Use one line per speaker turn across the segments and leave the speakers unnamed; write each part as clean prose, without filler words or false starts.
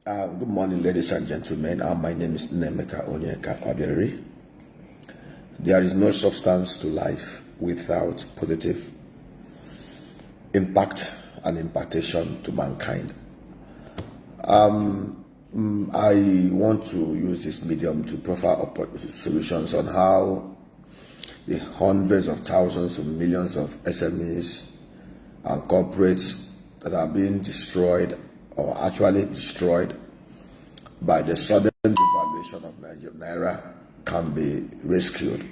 Good morning, ladies and gentlemen. My name is Nemeka Onyeka Obiri. There is no substance to life without positive impact and impartation to mankind. I want to use this medium to proffer solutions on how the hundreds of thousands of millions of SMEs and corporates that are being destroyed or actually destroyed by the sudden devaluation of Naira can be rescued.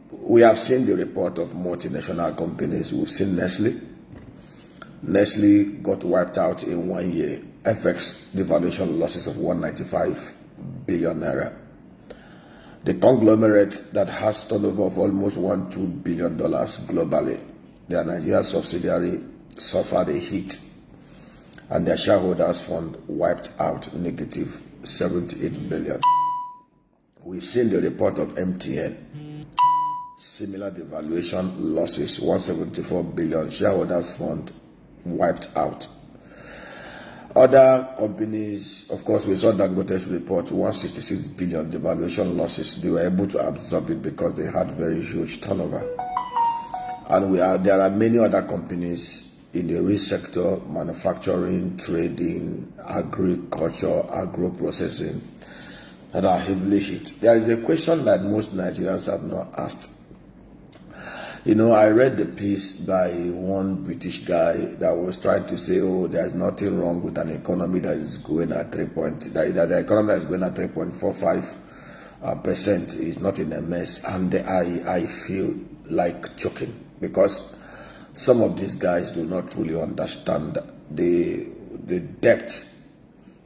We have seen the report of multinational companies. We've seen Nestle. Nestle got wiped out in 1 year. FX devaluation losses of 195 billion Naira. The conglomerate that has turnover of almost $1.2 billion globally, their Nigeria subsidiary, suffered a hit, and their shareholders' fund wiped out negative 78 billion. We've seen the report of MTN, similar devaluation losses, 174 billion, shareholders' fund wiped out. Other companies, of course, we saw Dangote's report, 166 billion devaluation losses. They were able to absorb it because they had very huge turnover. And there are many other companies in the rich sector, manufacturing, trading, agriculture, agro-processing, that are heavily hit. There is a question that most Nigerians have not asked. I read the piece by one British guy that was trying to say, there's nothing wrong with an economy that is going at that the economy that is going at 3.45% is not in a mess. And I feel like choking, because some of these guys do not truly understand the depth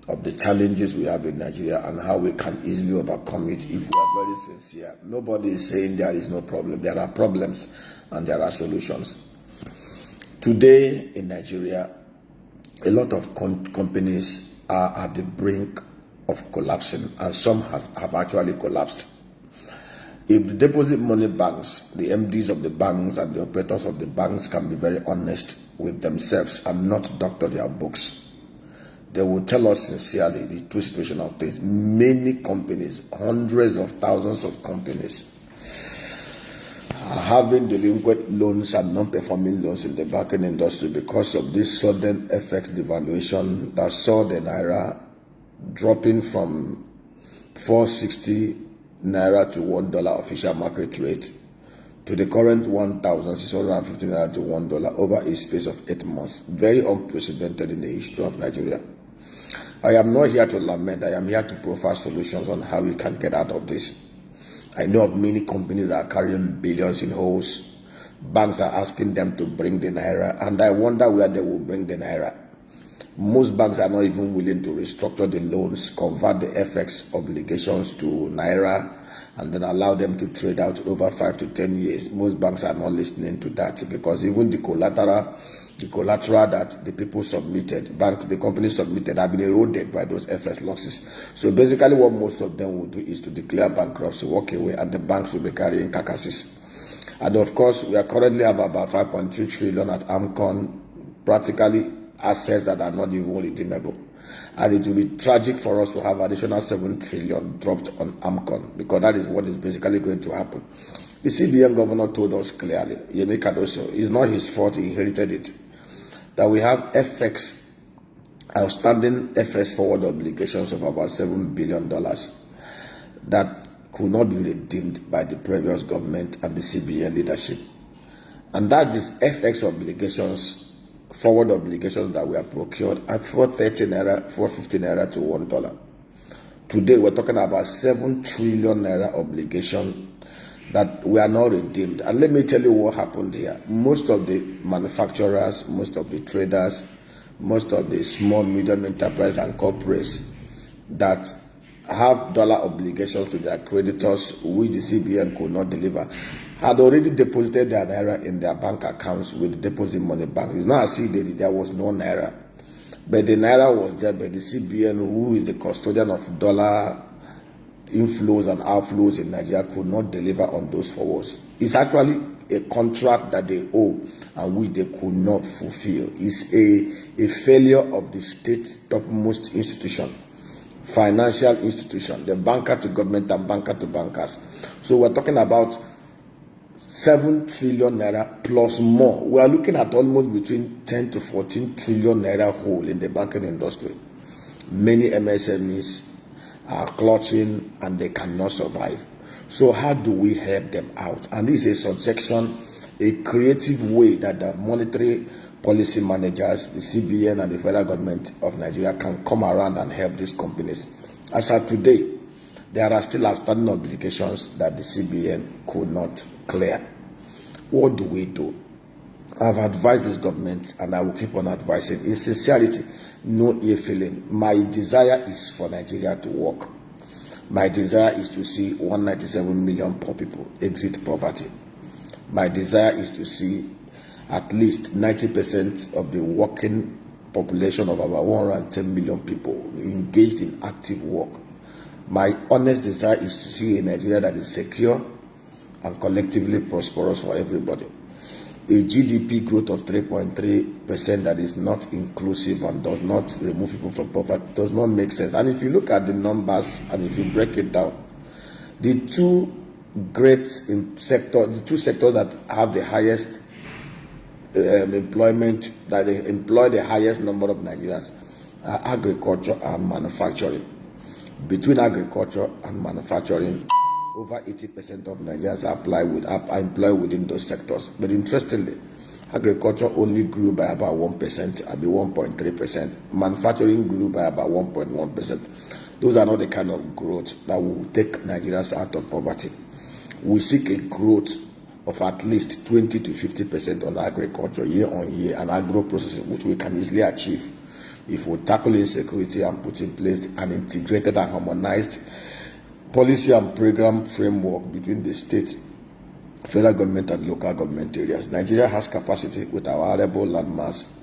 of the challenges we have in Nigeria and how we can easily overcome it if we are very sincere. Nobody is saying there is no problem. There are problems and there are solutions. Today in Nigeria, a lot of companies are at the brink of collapsing, and some have actually collapsed. If the deposit money banks, the MDs of the banks and the operators of the banks can be very honest with themselves and not doctor their books, they will tell us sincerely the true situation of things. Many companies, hundreds of thousands of companies, are having delinquent loans and non-performing loans in the banking industry because of this sudden FX devaluation that saw the Naira dropping from 460 Naira to $1 official market rate to the current 1,650 Naira to $1 over a space of 8 months. Very unprecedented in the history of Nigeria. I am not here to lament. I am here to provide solutions on how we can get out of this. I know of many companies that are carrying billions in holes. Banks are asking them to bring the Naira, and I wonder where they will bring the Naira. Most banks are not even willing to restructure the loans, convert the FX obligations to Naira, and then allow them to trade out over 5 to 10 years. Most banks are not listening to that, because even the collateral that the people submitted, the company submitted, have been eroded by those FX losses. So basically what most of them will do is to declare bankruptcy, walk away, and the banks will be carrying carcasses. And of course, we are currently have about 5.3 trillion at AMCON, practically assets that are not even redeemable. And it will be tragic for us to have additional 7 trillion dropped on AMCON, because that is what is basically going to happen. The CBN governor told us clearly, Yemi Cardoso, it's not his fault, he inherited it, that we have outstanding FX forward obligations of about $7 billion that could not be redeemed by the previous government and the CBN leadership. And that is FX obligations, forward obligations that were procured at 430 Naira, 450 Naira to $1. Today we're talking about 7 trillion Naira obligation that were not redeemed. And let me tell you what happened here. Most of the manufacturers, most of the traders, most of the small, medium enterprise and corporates that have dollar obligations to their creditors, which the CBN could not deliver, had already deposited their Naira in their bank accounts with the deposit money bank. It's not as if there was no Naira, but the Naira was there, but the CBN, who is the custodian of dollar inflows and outflows in Nigeria, could not deliver on those forwards. It's actually a contract that they owe and which they could not fulfill. It's a failure of the state's topmost institution, financial institution, the banker to government and banker to bankers. So we're talking about 7 trillion naira plus more. We are looking at almost between 10 to 14 trillion naira hole in the banking industry. Many MSMEs are clutching and they cannot survive. So how do we help them out? And this is a suggestion, a creative way that the monetary policy managers, the CBN and the federal government of Nigeria can come around and help these companies. As of today, there are still outstanding obligations that the CBN could not clear. What do we do? I've advised this government and I will keep on advising in sincerity, no ill feeling. My desire is for Nigeria to work. My desire is to see 197 million poor people exit poverty. My desire is to see at least 90% of the working population of about 110 million people engaged in active work. My honest desire is to see a Nigeria that is secure and collectively prosperous for everybody. A GDP growth of 3.3% that is not inclusive and does not remove people from poverty does not make sense. And if you look at the numbers and if you break it down, the two sectors that have the highest employment, that they employ the highest number of Nigerians, are agriculture and manufacturing. Between agriculture and manufacturing, over 80% of Nigerians are employed within those sectors. But interestingly, agriculture only grew by about 1%, maybe 1.3%. Manufacturing grew by about 1.1%. Those are not the kind of growth that will take Nigerians out of poverty. We seek a growth of at least 20 to 50% on agriculture year on year and agro processing, which we can easily achieve if we tackle insecurity and put in place an integrated and harmonized policy and program framework between the state, federal government and local government areas. Nigeria has capacity with our arable land mass,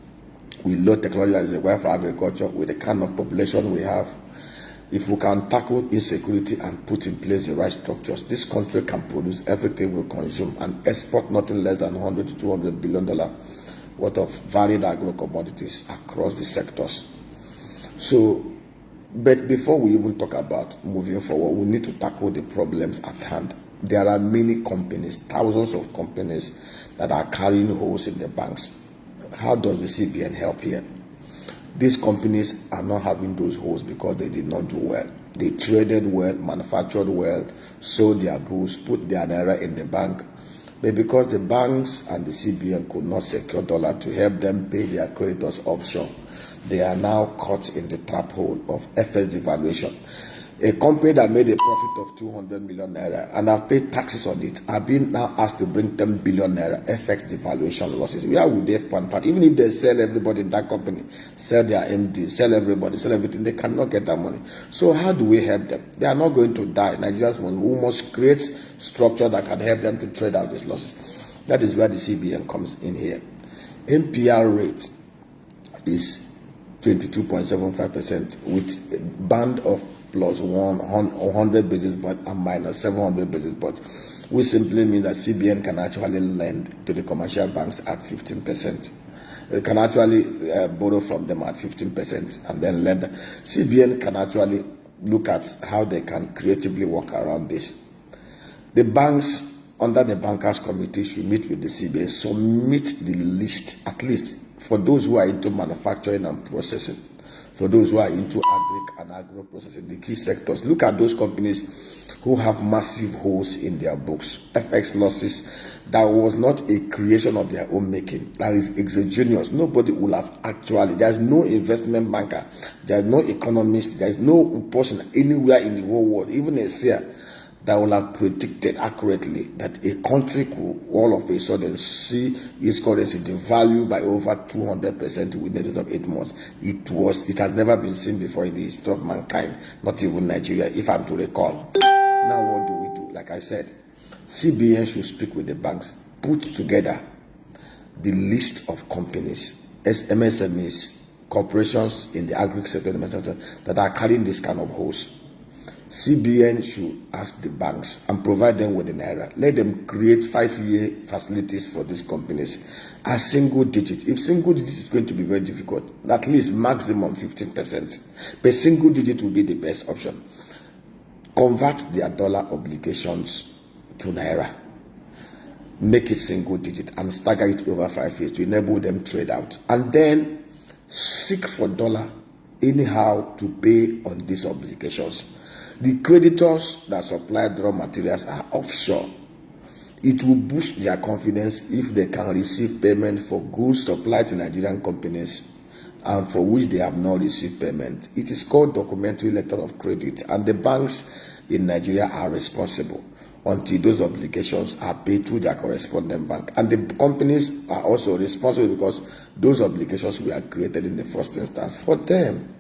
with low technology as required for agriculture, with the kind of population we have. If we can tackle insecurity and put in place the right structures, this country can produce everything we consume and export nothing less than $100 to $200 billion worth of varied agro commodities across the sectors. So, but before we even talk about moving forward, we need to tackle the problems at hand. There are many companies, thousands of companies that are carrying holes in the banks. How does the CBN help here? These companies are not having those holes because they did not do well. They traded well, manufactured well, sold their goods, put their Naira in the bank. But because the banks and the CBN could not secure dollar to help them pay their creditors offshore, they are now caught in the trap hole of FX devaluation. A company that made a profit of 200 million naira and have paid taxes on it are being now asked to bring 10 billion naira FX devaluation losses. Where would they find? Even if they sell everybody in that company, sell their MD, sell everybody, sell everything, they cannot get that money. So how do we help them? They are not going to die. Nigerians must create structure that can help them to trade out these losses. That is where the CBN comes in here. NPR rate is 22.75% with a band of plus 100 basis points and minus 700 basis points, which simply means that CBN can actually lend to the commercial banks at 15%. It can actually borrow from them at 15% and then lend. CBN can actually look at how they can creatively work around this. The banks under the bankers committee should meet with the CBN, submit the list, at least for those who are into manufacturing and processing, for those who are into agric and agro processing, the key sectors. Look at those companies who have massive holes in their books, FX losses that was not a creation of their own making, that is exogenous. Nobody will have actually, there's no investment banker, there's no economist, there's no person anywhere in the whole world, even a seer, that will have predicted accurately that a country could all of a sudden see its currency devalue by over 200% within the rate of 8 months. It has never been seen before in the history of mankind, not even Nigeria, if I'm to recall. Now what do we do? Like I said, CBN should speak with the banks, put together the list of companies, MSMEs, corporations in the agri sector that are carrying this kind of holes. CBN should ask the banks and provide them with the Naira. Let them create 5-year facilities for these companies. A single digit. If single digit is going to be very difficult, at least maximum 15%. But single digit will be the best option. Convert their dollar obligations to Naira. Make it single digit and stagger it over 5 years to enable them trade out. And then seek for dollar anyhow to pay on these obligations. The creditors that supplied raw materials are offshore. It will boost their confidence if they can receive payment for goods supplied to Nigerian companies and for which they have not received payment. It is called documentary letter of credit, and the banks in Nigeria are responsible until those obligations are paid to their correspondent bank. And the companies are also responsible because those obligations were created in the first instance for them.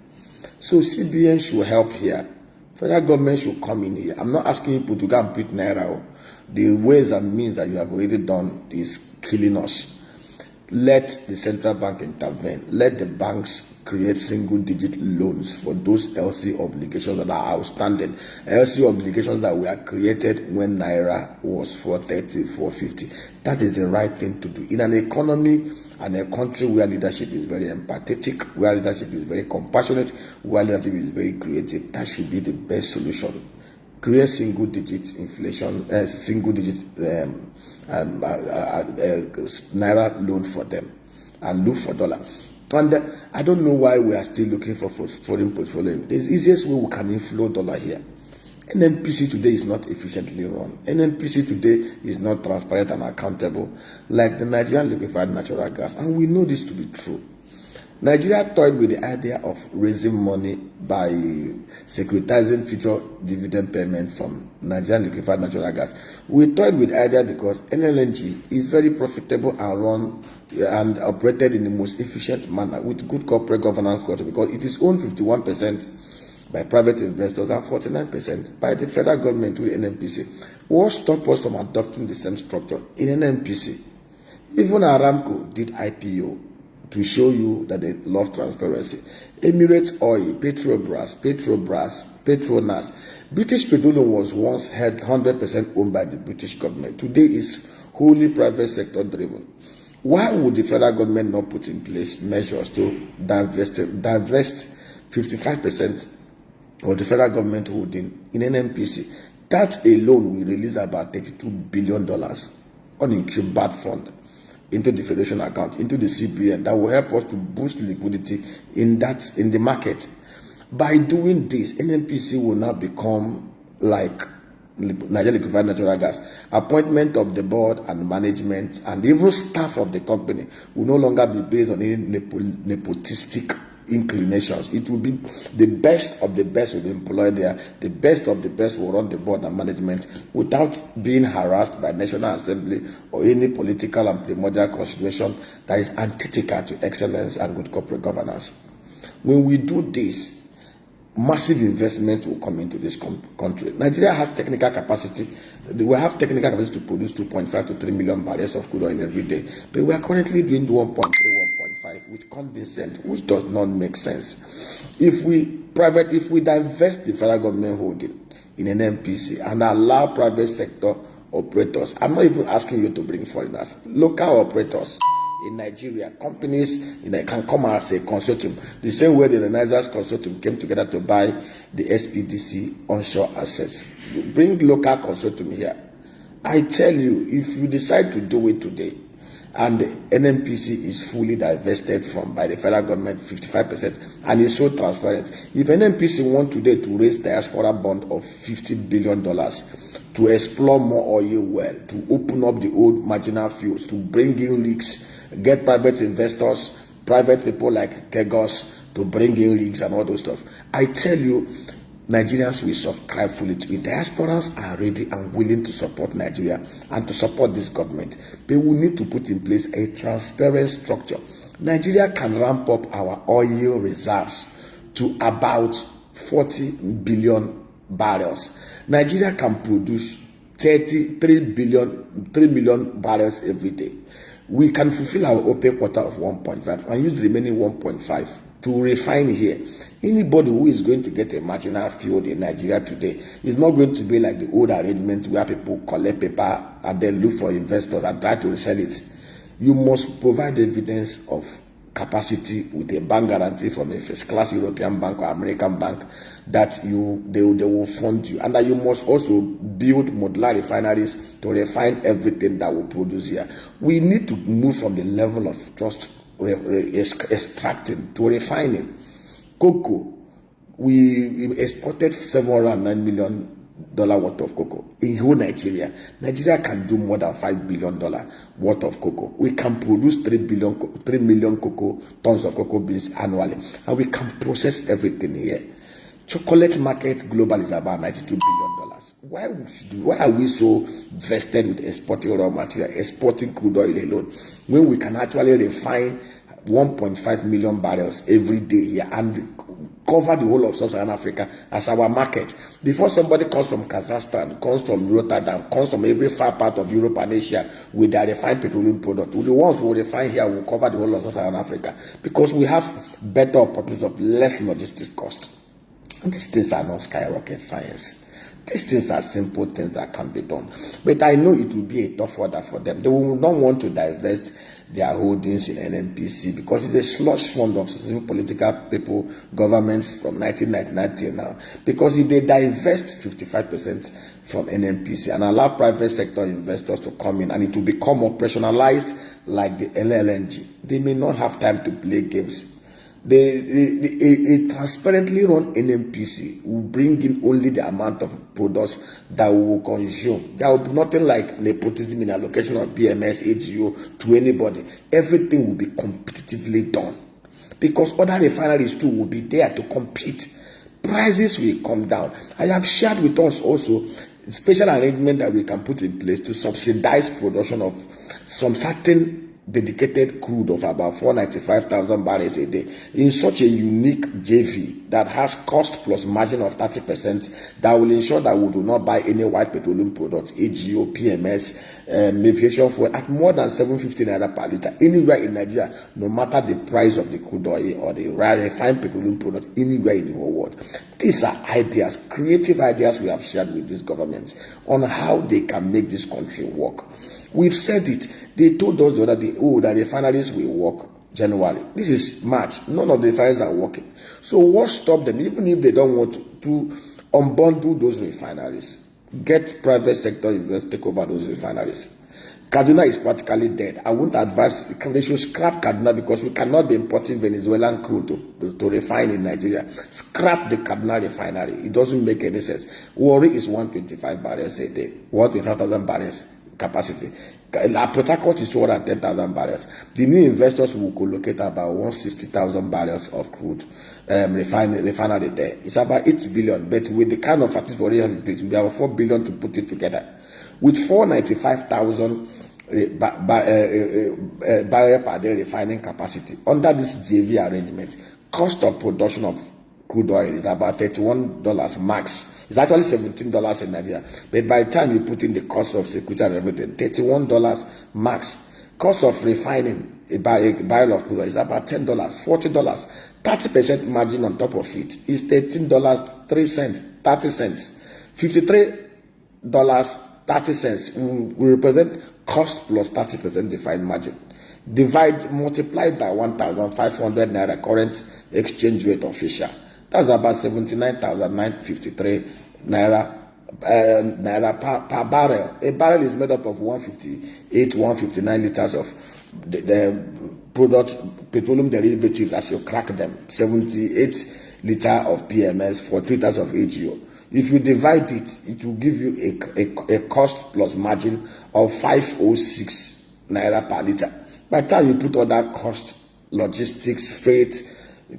So CBN should help here. Federal government should come in here. I'm not asking people to go and print Naira. The ways and means that you have already done is killing us. Let the central bank intervene. Let the banks create single-digit loans for those LC obligations that are outstanding. LC obligations that were created when Naira was 430, 450. That is the right thing to do. In an economy and a country where leadership is very empathetic, where leadership is very compassionate, where leadership is very creative, that should be the best solution. Create single-digit inflation, single-digit Naira loan for them, and look for dollar. And I don't know why we are still looking for foreign portfolio. The easiest way we can inflow dollar here. NNPC today is not efficiently run. NNPC today is not transparent and accountable like the Nigerian liquefied natural gas, and we know this to be true. Nigeria toyed with the idea of raising money by securitizing future dividend payments from Nigerian liquefied natural gas. We toyed with the idea because NLNG is very profitable and run and operated in the most efficient manner with good corporate governance culture, because it is owned 51% by private investors and 49% by the federal government through the NNPC. What stopped us from adopting the same structure in NNPC? Even Aramco did IPO to show you that they love transparency. Emirates Oil, Petrobras, Petronas. British Petroleum was once held 100% owned by the British government. Today is wholly private sector driven. Why would the federal government not put in place measures to divest 55% of the federal government holding in NNPC? That alone will release about $32 billion on incubate fund into the federation account, into the CBN, that will help us to boost liquidity in the market. By doing this, NNPC will now become like Nigeria Liquefied Natural Gas. Appointment of the board and management and even staff of the company will no longer be based on any nepotistic inclinations. It will be the best of the best will be employed there. The best of the best will run the board and management without being harassed by National Assembly or any political and primordial consideration that is antithetical to excellence and good corporate governance. When we do this, massive investment will come into this country. Nigeria has technical capacity. We have technical capacity to produce 2.5 to 3 million barrels of crude oil every day. But we are currently doing 1.3, 1.5 with condensate, which does not make sense. If we divest the federal government holding in an NPC and allow private sector operators, I'm not even asking you to bring foreigners, local operators in Nigeria, companies can come as a consortium, the same way the Renaissance consortium came together to buy the SPDC onshore assets. You bring local consortium here. I tell you, if you decide to do it today, and the NNPC is fully divested from by the federal government 55%, and is so transparent. If NNPC want today to raise diaspora bond of $50 billion to explore more oil well, to open up the old marginal fields, to bring in rigs, get private investors, private people like Kegos to bring in rigs and all those stuff, I tell you, Nigerians will subscribe fully to it. Diasporans are ready and willing to support Nigeria and to support this government. But we need to put in place a transparent structure. Nigeria can ramp up our oil reserves to about 40 billion barrels. Nigeria can produce 3 million barrels every day. We can fulfill our OPEC quota of 1.5 and use the remaining 1.5 to refine here. Anybody who is going to get a marginal field in Nigeria today is not going to be like the old arrangement where people collect paper and then look for investors and try to resell it. You must provide evidence of capacity with a bank guarantee from a first-class European bank or American bank that they will fund you, and that you must also build modular refineries to refine everything that will produce here. We need to move from the level of just extracting to refining. Cocoa, we exported $709 million worth of cocoa in whole Nigeria. Nigeria can do more than $5 billion worth of cocoa. We can produce 3 million cocoa tons of cocoa beans annually, and we can process everything here. Chocolate market global is about $92 billion. Why are we so vested with exporting raw material, exporting crude oil alone, when we can actually refine 1.5 million barrels every day here and cover the whole of Sub-Saharan Africa as our market? Before somebody comes from Kazakhstan, comes from Rotterdam, comes from every far part of Europe and Asia with their refined petroleum product, the ones who refine here will cover the whole of Sub-Saharan Africa, because we have better opportunities of less logistics cost. These things are not skyrocket science. These things are simple things that can be done. But I know it will be a tough order for them. They will not want to divest their holdings in NNPC because it's a slush fund of political people, governments from 1999 till now. Because if they divest 55% from NNPC and allow private sector investors to come in and it will become operationalized like the LLNG, they may not have time to play games. A transparently run NNPC will bring in only the amount of products that we will consume. There will be nothing like nepotism in allocation of PMS, AGO to anybody. Everything will be competitively done because other refineries too will be there to compete. Prices will come down. I have shared with us also a special arrangement that we can put in place to subsidize production of some certain dedicated crude of about 495,000 barrels a day in such a unique JV that has cost plus margin of 30% that will ensure that we do not buy any white petroleum products, AGO, PMS, aviation fuel at more than 750 naira per liter anywhere in Nigeria, no matter the price of the crude oil or the refined petroleum product anywhere in the whole world. These are ideas, creative ideas we have shared with this government on how they can make this country work. We've said it. They told us the other day, oh, the refineries will work January. This is March. None of the refineries are working. So what stopped them, even if they don't want to unbundle those refineries, get private sector investors take over those refineries? Kaduna is practically dead. I won't advise, they should scrap Kaduna because we cannot be importing Venezuelan crude to refine in Nigeria. Scrap the Kaduna refinery. It doesn't make any sense. Warri is 125 barrels a day, 125,000 barrels capacity. Port Harcourt is 210,000 barrels. The new investors will collocate about 160,000 barrels of crude refinery there. It's about 8 billion, but with the kind of facilities we have in place, we have 4 billion to put it together. With 495,000 barrel per day refining capacity under this JV arrangement, cost of production of crude oil is about $31 max. It's actually $17 in Nigeria, but by the time you put in the cost of security and everything, $31 max. Cost of refining a barrel of crude oil is about $10, $40. 30% margin on top of it is $13, 3 cents, 30 cents. $53, 30 cents will represent cost plus 30% defined margin. Multiplied by 1,500 naira current exchange rate official. That's about 79,953 naira per barrel. A barrel is made up of 159 liters of the product, petroleum derivatives as you crack them, 78 liters of PMS, 4 liters of AGO. If you divide it, it will give you a cost plus margin of 506 naira per liter. By the time you put all that cost, logistics, freight,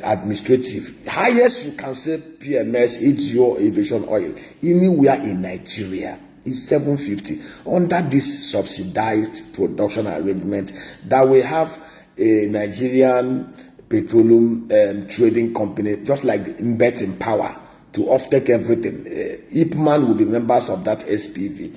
administrative, highest you can say PMS, AGO, aviation oil, anywhere in Nigeria is 750 under this subsidized production arrangement that we have a Nigerian petroleum trading company, just like Mbet in Power, to offtake everything. Ipman will be members of that SPV.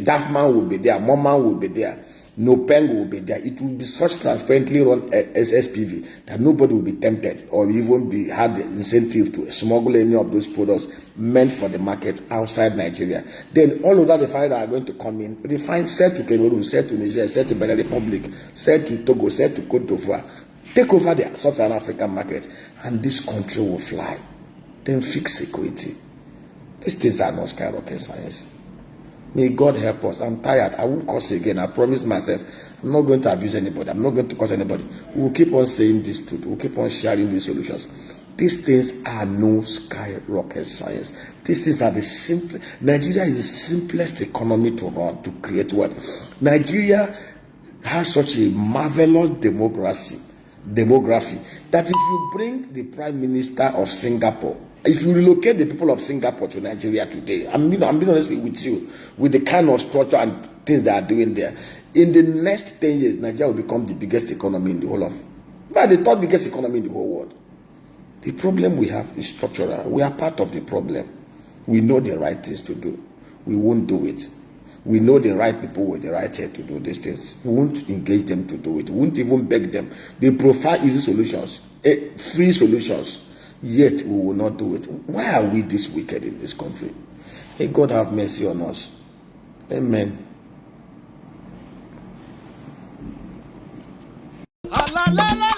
That man will be there, Moman will be there. No pen will be there. It will be such transparently run as SPV that nobody will be tempted or even be had the incentive to smuggle any of those products meant for the market outside Nigeria. Then all of that refiners are going to come in, refine, sell to Cameroon, sell to Nigeria, sell to Benin Republic, sell to Togo, sell to Cote d'Ivoire, take over the Sub-Saharan African market, and this country will fly. Then fix security. These things are not skyrocket science. May God help us. I'm tired. I won't curse again. I promise myself I'm not going to abuse anybody. I'm not going to curse anybody. We'll keep on saying this truth. We'll keep on sharing these solutions. These things are no skyrocket science. These things are the simple. Nigeria is the simplest economy to run, to create wealth. Nigeria has such a marvelous demography that if you bring the Prime Minister of Singapore, if you relocate the people of Singapore to Nigeria today, I'm being honest with you, with the kind of structure and things they are doing there, in the next 10 years, Nigeria will become the biggest economy in the whole of, the third biggest economy in the whole world. The problem we have is structural. We are part of the problem. We know the right things to do. We won't do it. We know the right people with the right head to do these things. We won't engage them to do it. We won't even beg them. They prefer easy solutions, free solutions. Yet we will not do it. Why are we this wicked in this country? May God have mercy on us. Amen.
La, la, la.